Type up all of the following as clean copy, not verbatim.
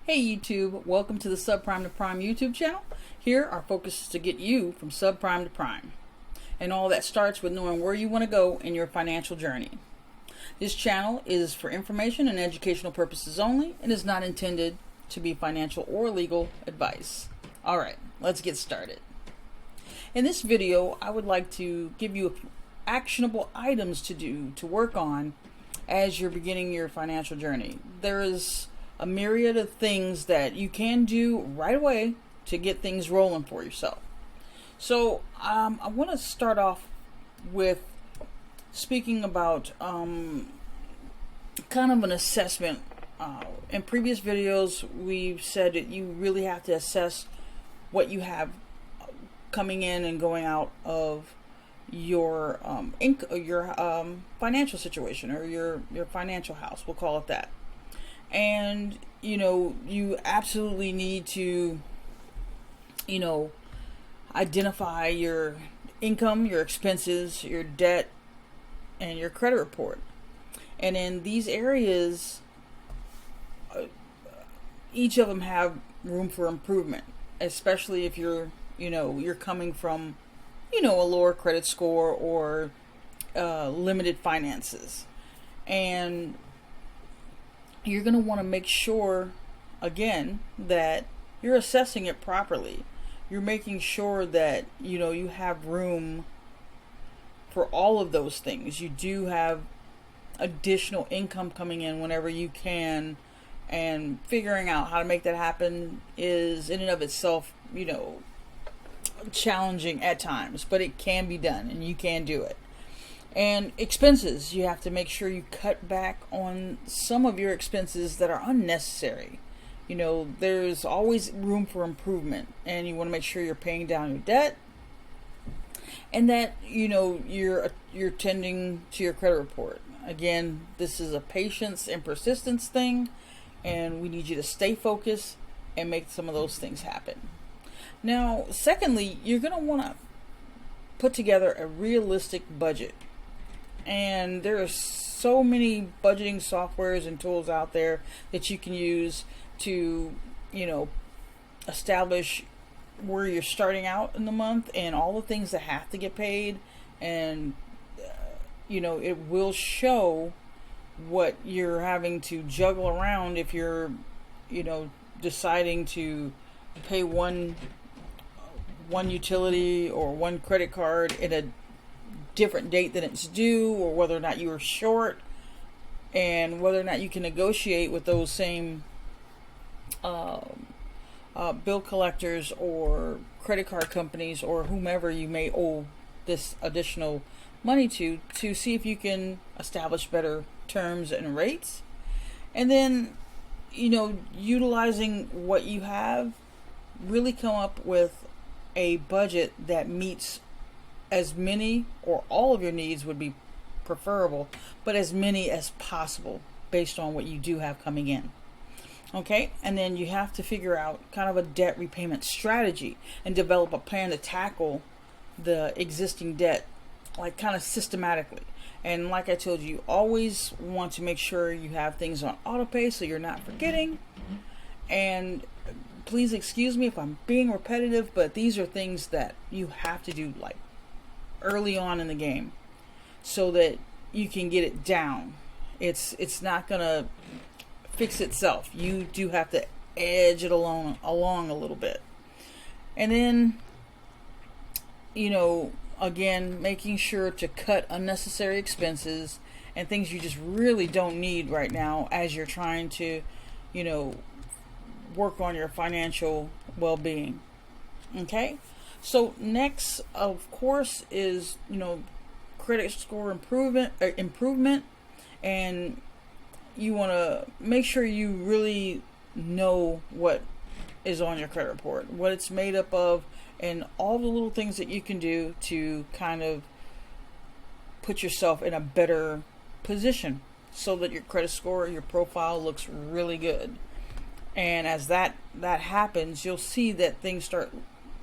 Hey YouTube, welcome to the Subprime to Prime YouTube channel. Here our focus is to get you from subprime to prime. And all that starts with knowing where you want to go in your financial journey. This channel is for information and educational purposes only and is not intended to be financial or legal advice. Alright, let's get started. In this video, I would like to give you actionable items to work on as you're beginning your financial journey. There is a myriad of things that you can do right away to get things rolling for yourself. So I want to start off with speaking about kind of an assessment. In previous videos, we've said that you really have to assess what you have coming in and going out of your financial situation, or your financial house, we'll call it that. And you absolutely need to identify your income, your expenses, your debt, and your credit report. And in these areas, each of them have room for improvement, especially if you're coming from a lower credit score or limited finances. And you're going to want to make sure, again, that you're assessing it properly. You're making sure that, you have room for all of those things. You do have additional income coming in whenever you can, and figuring out how to make that happen is in and of itself, challenging at times, but it can be done and you can do it. And expenses, you have to make sure you cut back on some of your expenses that are unnecessary. There's always room for improvement, and you want to make sure you're paying down your debt, and that you're tending to your credit report. Again, this is a patience and persistence thing, and we need you to stay focused and make some of those things happen. Now, secondly, you're going to want to put together a realistic budget. And there are so many budgeting softwares and tools out there that you can use to, establish where you're starting out in the month and all the things that have to get paid. And, it will show what you're having to juggle around if you're, deciding to pay one utility or one credit card in a different date than it's due, or whether or not you are short, and whether or not you can negotiate with those same bill collectors or credit card companies or whomever you may owe this additional money to see if you can establish better terms and rates. And then utilizing what you have, really come up with a budget that meets as many or all of your needs would be preferable, but as many as possible based on what you do have coming in. Okay, and then you have to figure out kind of a debt repayment strategy and develop a plan to tackle the existing debt, like kind of systematically. And like I told you, always want to make sure you have things on auto pay so you're not forgetting. And please excuse me if I'm being repetitive, but these are things that you have to do like early on in the game so that you can get it down. It's not gonna fix itself. You do have to edge it along a little bit. And then again, making sure to cut unnecessary expenses and things you just really don't need right now as you're trying to work on your financial well-being. Okay? So next, of course, is credit score improvement, and you want to make sure you really know what is on your credit report, what it's made up of, and all the little things that you can do to kind of put yourself in a better position so that your credit score, your profile looks really good. And as that happens, you'll see that things start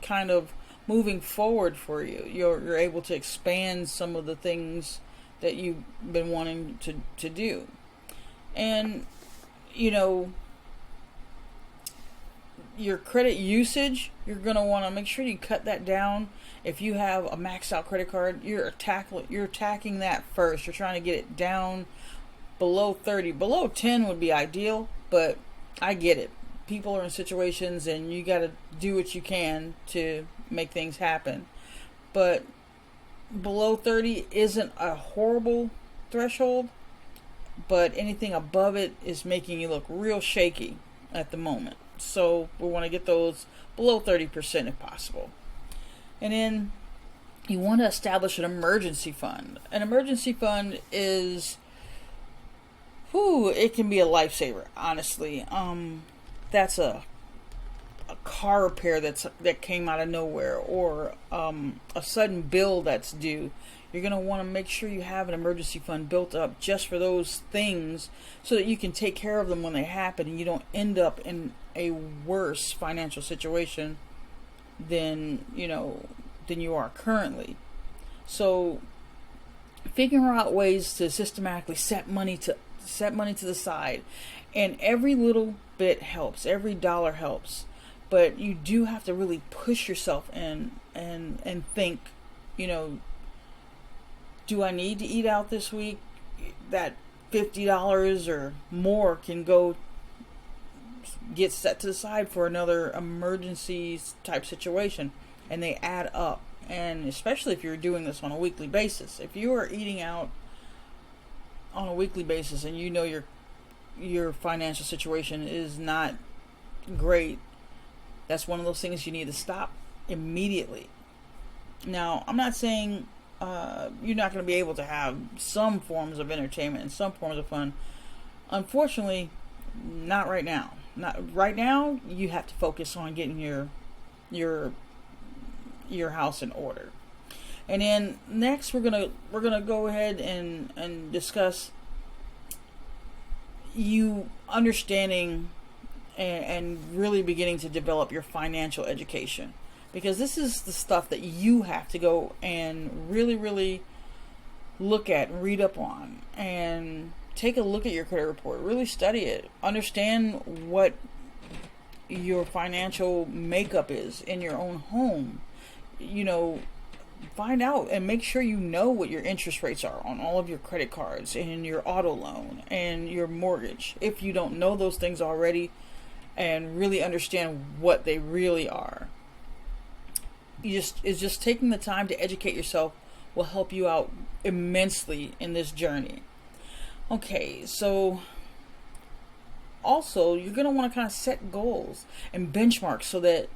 kind of moving forward for you. You're able to expand some of the things that you've been wanting to do. And your credit usage, you're going to want to make sure you cut that down. If you have a maxed out credit card, you're attacking that first. You're trying to get it down below 30. Below 10 would be ideal, but I get it. People are in situations and you got to do what you can to make things happen. But below 30 isn't a horrible threshold, but anything above it is making you look real shaky at the moment. So we want to get those below 30% if possible. And then you want to establish an emergency fund. An emergency fund is, it can be a lifesaver, honestly. That's a car repair that came out of nowhere, or a sudden bill that's due. You're going to want to make sure you have an emergency fund built up just for those things so that you can take care of them when they happen and you don't end up in a worse financial situation than you are currently. So figuring out ways to systematically set money to the side, and every little bit helps, every dollar helps, but you do have to really push yourself and think, do I need to eat out this week? That $50 or more can go get set to the side for another emergency type situation, and they add up. And especially if you're doing this on a weekly basis, if you are eating out on a weekly basis and your financial situation is not great, that's one of those things you need to stop immediately. Now, I'm not saying you're not going to be able to have some forms of entertainment and some forms of fun. Unfortunately, not right now. Not right now. You have to focus on getting your house in order. And then next, we're gonna go ahead and discuss you understanding and really beginning to develop your financial education. Because this is the stuff that you have to go and really, really look at and read up on. And take a look at your credit report. Really study it. Understand what your financial makeup is in your own home. Find out and make sure you know what your interest rates are on all of your credit cards and your auto loan and your mortgage. If you don't know those things already and really understand what they really are. It's just taking the time to educate yourself will help you out immensely in this journey. Okay, so also you're going to want to kind of set goals and benchmarks so that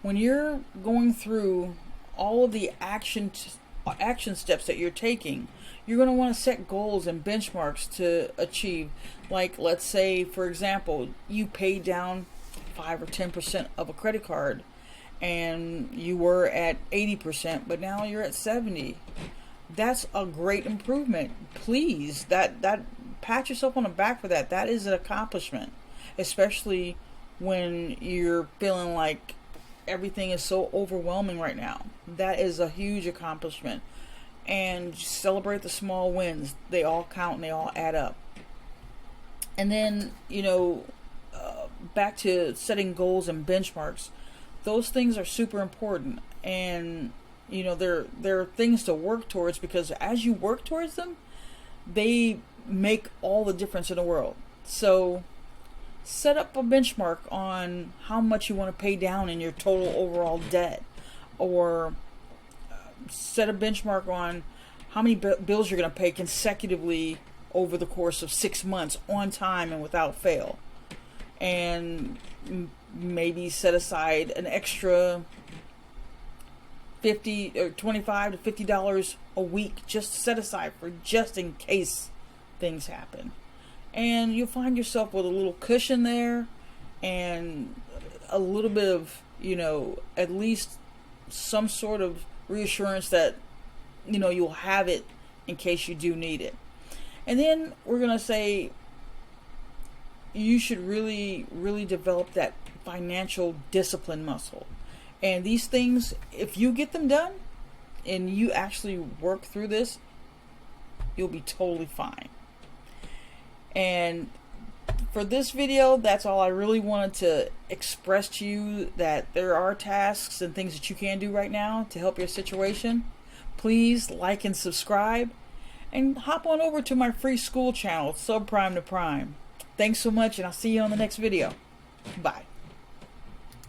when you're going through all of the action steps that you're taking, you're going to want to set goals and benchmarks to achieve. Like, let's say, for example, you paid down 5 or 10% of a credit card, and you were at 80%, but now you're at 70%. That's a great improvement. Please, that pat yourself on the back for that. That is an accomplishment, especially when you're feeling like everything is so overwhelming right now. That is a huge accomplishment. And celebrate the small wins. They all count and they all add up. And then, back to setting goals and benchmarks. Those things are super important, and they're things to work towards, because as you work towards them, they make all the difference in the world. So set up a benchmark on how much you want to pay down in your total overall debt, or set a benchmark on how many bills you're going to pay consecutively over the course of 6 months on time and without fail. And maybe set aside an extra $50 or $25 to $50 a week just set aside for just in case things happen. And you'll find yourself with a little cushion there and a little bit of, at least some sort of reassurance that, you'll have it in case you do need it. And then we're going to say you should really, really develop that financial discipline muscle. And these things, if you get them done and you actually work through this, you'll be totally fine. And for this video, that's all I really wanted to express to you, that there are tasks and things that you can do right now to help your situation. Please like and subscribe, and hop on over to my free school channel, Subprime to Prime. Thanks so much, and I'll see you on the next video. Bye.